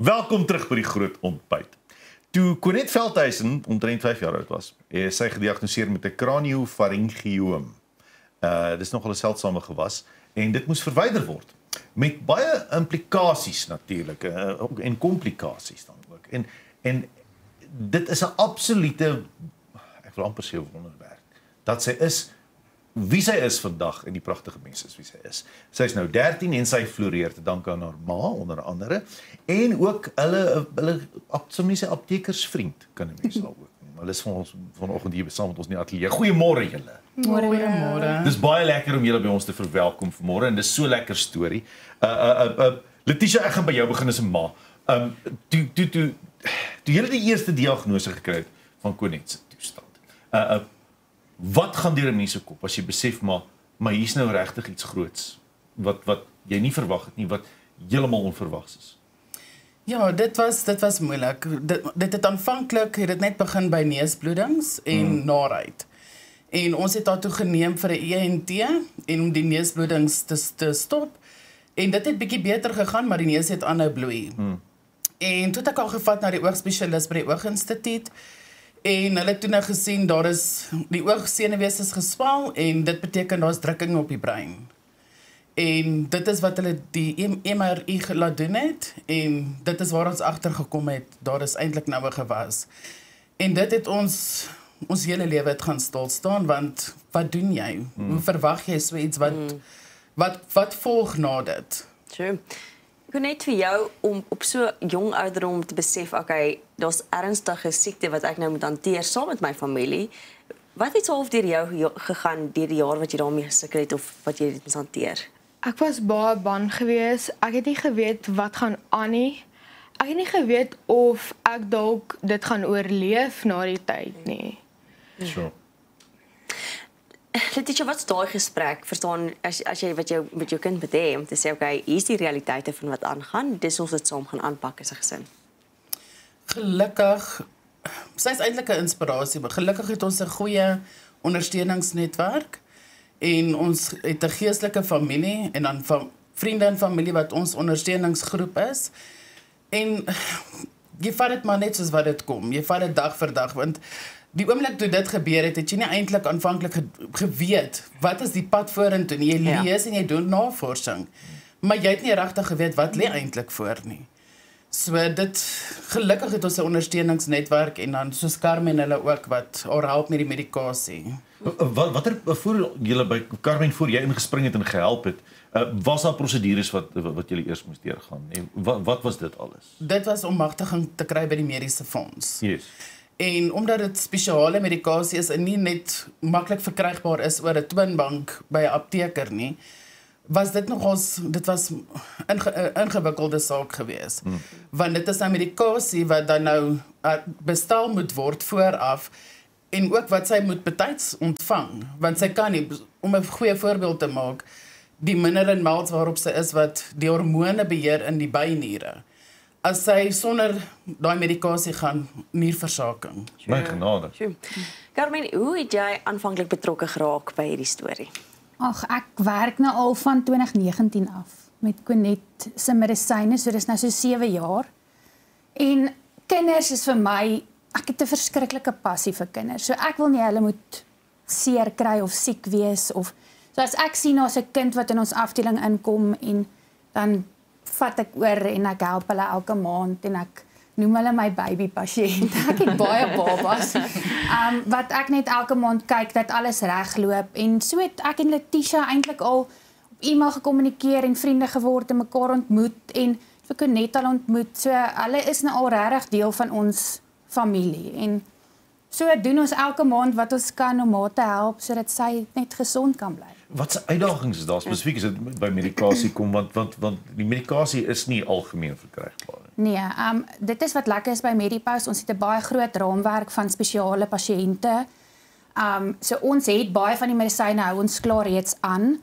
Welkom terug by die groot ontbyt. Toe Conet Veldhuisen omtrent 5 jaar oud was, is sy gediagnoseer met 'n craniofaringioom. Dis nogal 'n seldsame gewas en dit moes verwyder word. Met baie implikasies natuurlik en komplikasies dan ook. En dit is 'n absolute, ek wil amper sê wonderwerk, dat sy is wie sy is vandag en die pragtige mens is wie sy is. Sy is nou 13 en sy floreer te danke aan haar ma onder andere en ook hulle sommer sê aptekersvriend kan 'n mens al ook noem. Hulle is vanoggend hier saam met ons in die ateljee. Goeiemôre julle. Goeiemôre. Dis baie lekker om julle by ons te verwelkom vanmôre en dis so lekker storie. Letitia, ek gaan by jou begin as 'n ma. Toe julle die eerste diagnose gekry het van Conet se toestand. Wat gaan deur 'n mens se kop as jy besef maar hier's nou regtig iets groots wat jy nie verwag het nie, wat heeltemal onverwags is? Ja, dit was moeilik. Dit het aanvanklik net begin by neusbloedings en naarheid. En ons het daartoe geneem vir 'n ENT en om die neusbloedings te stop. En dit het bietjie beter gegaan, maar die neus het aanhou bloei. En toe het ek al gevat na die oogspesialis by die Ooginstituut. En hulle het toe nou gesien daar is die oogsenuwees is geswel en dit beteken daar's drukking op die brein. En dit is wat hulle die MRI laat doen het en dit is waar ons agtergekom het daar is eintlik nou 'n gewas. En dit het ons hele lewe het gaan stil staan want wat doen jy? Hoe verwag jy so iets wat volg na dit? True. Ek net vir jou om op so jong ouderdom te besef, okay, daar's ernstige siekte wat ek nou moet hanteer saam met my familie. Wat het half deur jou gegaan deur die jaar wat jy daarmee gesukkel het of wat jy dit moes hanteer? Ek was baie bang geweest. Ek het nie geweet wat gaan aan nie. Ek het nie geweet of ek dalk dit gaan oorleef na die tyd nie. Sure. Letitia, wat is daai gesprek? Verstaan, as jy wat jou met jou kind moet hê om te sê, okay, hier is die realiteite van wat aangaan, dis ons dit saam gaan aanpak as 'n gesin. Gelukkig, sy is eintlik 'n inspirasie, maar gelukkig het ons 'n goeie ondersteuningsnetwerk en ons het 'n geestelike familie en dan vriende en familie wat ons ondersteuningsgroep is. En jy vat dit maar net soos wat dit kom. Jy vat dit dag vir dag want die oomblik toe dit gebeur het jy nie eintlik aanvanklik geweet wat is die pad vorentoe nie. Jy lees en jy doen navorsing. Maar jy het nie regtig geweet wat lê eintlik voor nie. So gelukkig het ons 'n ondersteuningsnetwerk en dan soos Carmen hulle ook wat haar help met die medikasie. Watter voor julle by Carmen voor jy ingespring het en gehelp het, was daar prosedures wat julle eers moes deurgaan? En wat was dit alles? Dit was om magtiging te kry by die mediese fonds. Yes. En omdat dit spesiale medikasie is en nie net maklik verkrygbaar is oor 'n twinbank by 'n apteker nie, was dit was 'n ingewikkelde saak geweest. Want dit is nou medikasie wat dan nou bestel moet word vooraf en ook wat sy moet betyds ontvang, want sy kan nie, om 'n goeie voorbeeld te maak, die mineral en melt waarop sy is wat die hormone beheer in die byniere. As sy sonder daai medikasie gaan, nierversaking. My genade. Carmen, hoe het jy aanvanklik betrokke geraak by hierdie storie? Ag, ek werk nou al van 2019 af met Conet se medisyne, so dis nou so 7 jaar. En kinders is vir my, ek het 'n verskriklike passie vir kinders. So ek wil nie hulle moet seer kry of siek wees of so as ek sien daar's 'n kind wat in ons afdeling inkom en dan vat ek oor en ek help hulle elke maand en ek noem hulle my baby pasiënt. Ek het baie babas. Wat ek net elke maand kyk dat alles regloop en so het ek en Letitia eintlik al op e-mail gekommunikeer en vriende geword en mekaar ontmoet en vir Conet al ontmoet. So hulle is nou al regtig deel van ons familie en so doen ons elke maand wat ons kan om haar te help sodat sy net gesond kan bly. Wat se uitdagings is daar spesifiek as dit by medikasie kom want die medikasie is nie algemeen verkrygbaar nie. Nee, dit is wat lekker is by Medipause. Ons het 'n baie groot raamwerk van spesiale pasiënte. So ons het baie van die medisyne hou ons klaar reeds aan.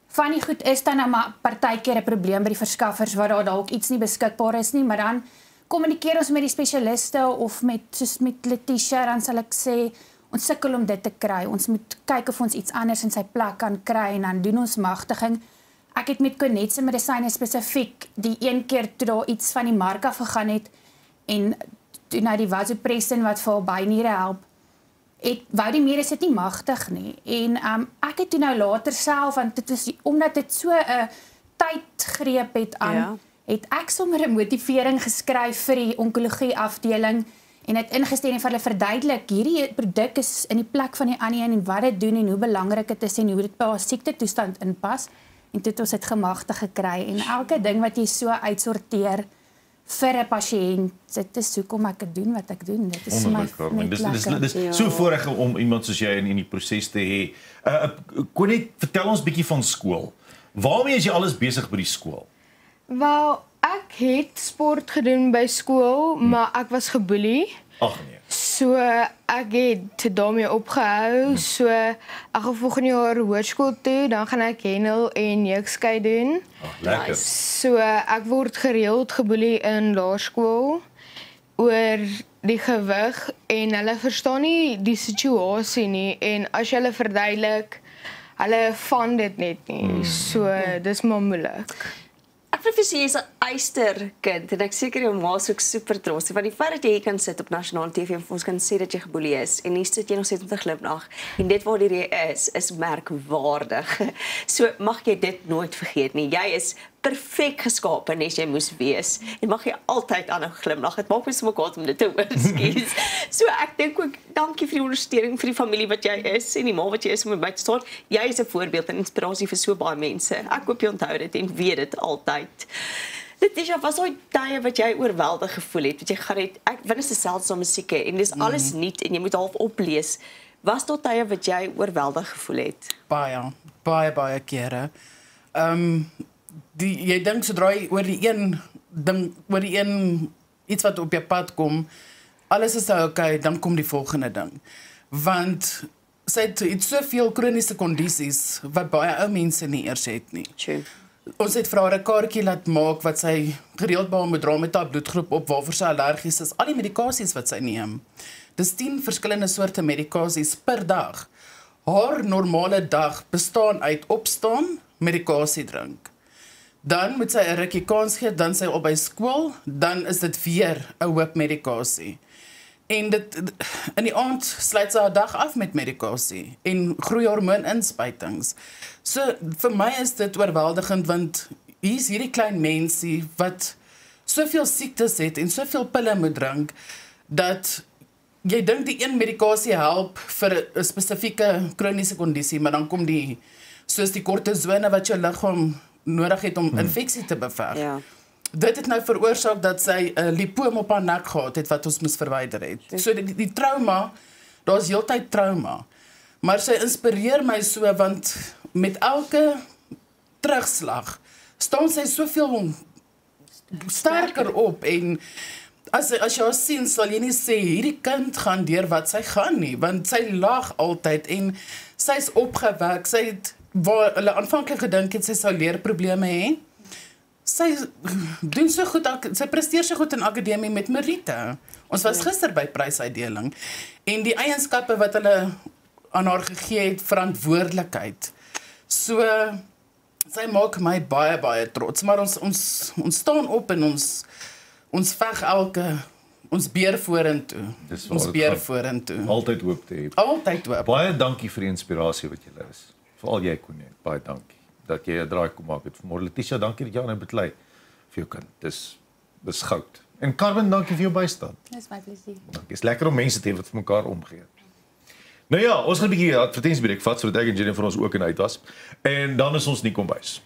Van die goed is dan nou maar partykeer 'n probleem by die verskaffers waar daar dalk iets nie beskikbaar is nie, maar dan kommunikeer ons met die spesialiste of soos met Letitia, dan sal ek sê ons sukkel om dit te kry. Ons moet kyk of ons iets anders in sy plek kan kry en dan doen ons magtiging. ek het met Cornet se medisyne spesifiek die een keer toe daar iets van die mark af gegaan het en toe nou die vasopressin wat vir haar byniere help, wou die medies dit nie magtig nie. En ek het toe nou later self, want dit was omdat dit so 'n tydgreep het aan, het ek sommer 'n motivering geskryf vir die onkologie afdeling en het ingestel en vir hulle verduidelik, hierdie produk is in die plek van die ander en wat dit doen en hoe belangrik dit is en hoe dit by haar siektetoestand inpas. En toe het ons dit gemagtig gekry en elke ding wat jy so uitsorteer vir 'n pasiënt, dit is hoekom ek dit doen wat ek doen. Dit is my dis so voorreg om iemand soos jy in die proses te hê. Cornet, vertel ons bietjie van skool. Waarmee is jy alles besig by die skool? Wel, ek het sport gedoen by skool, maar ek was geboelie. Ag nee. So ek het daarmee opgehou. So ek gaan volgende jaar hoërskool toe, dan gaan ek hennel en jeugskei doen. Lekker. So ek word gereeld geboelie in laerskool oor die gewig en hulle verstaan nie die situasie nie en as jy hulle verduidelik, hulle van dit net nie. So dis maar moeilik. Ek wil vir jy is 'n eysterkind en ek seker jou ma is ook super trots want die feit dat jy hier kan sit op nasionale TV en vir ons kan sê dat jy geboelie is en hier sit jy nog steeds met 'n glimlag en dit waar jy is merkwaardig. So mag jy dit nooit vergeet nie. Jy is perfek geskape nes jy moes wees en mag jy altyd aanhou glimlag. Dit maak my so kwaad om dit te hoor. Skus. So ek dink ook dankie vir die ondersteuning vir die familie wat jy is en die ma wat jy is om by te staan. Jy is 'n voorbeeld en inspirasie vir so baie mense. Ek hoop jy onthou dit en weet dit altyd. Letitia, was daai tye wat jy oorweldig gevoel het, wat jy gaan het, want dit is 'n seldsame sieke en dis alles nuut en jy moet half oplees. Was daar tye wat jy oorweldig gevoel het? Baie kere. Jy dink sodra jy oor die een iets wat op jou pad kom, alles is okay, dan kom die volgende ding. Want sy het soveel kroniese kondisies wat baie ou mense nie eers het nie. True. Ons het vir haar 'n kaartjie laat maak wat sy gereeld by haar moet dra met haar bloedgroep op waarvoor sy allergies is. Al die medikasies wat sy neem. Dis 10 verskillende soorte medikasies per dag. Haar normale dag bestaan uit opstaan, medikasie drink. Dan moet sy 'n rukkie kans gee, dan sy op by skool, dan is dit weer 'n hoop medikasie. En in die aand sluit sy haar dag af met medikasie en groeihormoon-inspuitings. So vir my is dit oorweldigend want hier is hierdie klein mensie wat soveel siektes het en soveel pille moet drink dat jy dink die een medikasie help vir 'n spesifieke kroniese kondisie, maar dan kom soos die kortisone wat jou liggaam nodig het om infeksie te beveg. Ja. Dit het nou veroorsaak dat sy 'n lipoom op haar nek gehad het wat ons moes verwyder het. So die trauma, daar's heeltyd trauma. Maar sy inspireer my so want met elke terugslag staan sy soveel sterker op en as jy haar sien sal jy nie sê hierdie kind gaan deur wat sy gaan nie, want sy lag altyd en sy's opgewek. Sy het waar hulle aanvanklik gedink het sy sou leerprobleme hê. Sy doen so goed, sy presteer so goed in akademie met meriete. Ons was gister by prysuitdeling en die eienskappe wat hulle aan haar gegee het, verantwoordelikheid. So sy maak my baie trots, maar ons staan op en ons veg ons beer vorentoe. Ons beer vorentoe. Altyd hoop te hê. Altyd hoop. Baie dankie vir die inspirasie wat jy is. Veral jy Cornet, baie dankie dat jy 'n draai kom maak het vanmôre. Letitia, dankie dat jy aan beklei vir jou kind. Dis goud. En Carmen, dankie vir jou bystand. Dis my plesier. Dankie. Is lekker om mense te hê wat vir mekaar omgee. Nou ja, ons gaan 'n bietjie advertensiebreek vat sodat ek en Jenny vir ons ook in uit was. En dan is ons nie kombuis.